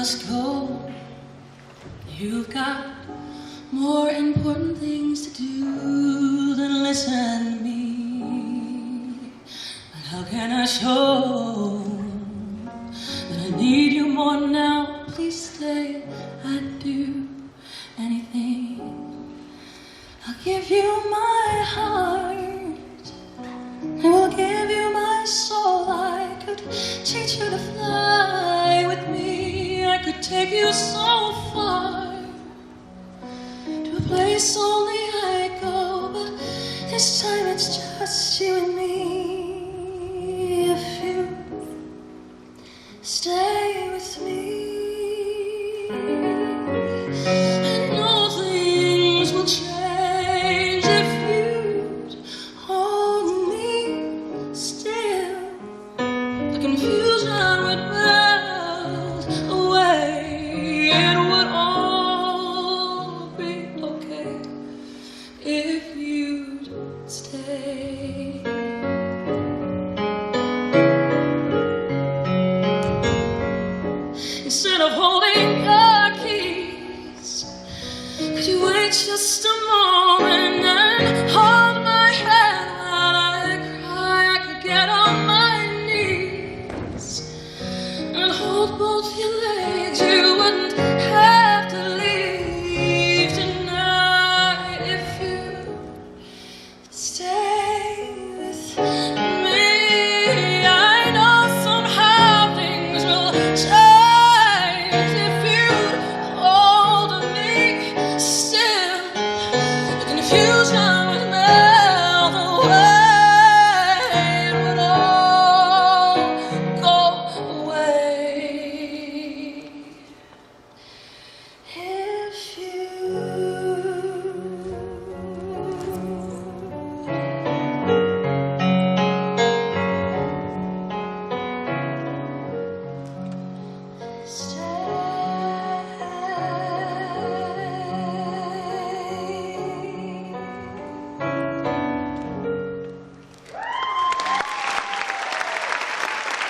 must go. You've got more important things to do than listen to me. But how can I show that I need you more now? Please stay, I'd do anything. I'll give you my heart, I will give you my soul. I could teach you to fly with me. I could take you so far, to a place only I go. But this time it's just you and me. If you stay with me, I know things will change if you'd hold me still. The confusion would melt away. It would all be okay if you'd stay. Instead of holding your keys, could you wait just a moment?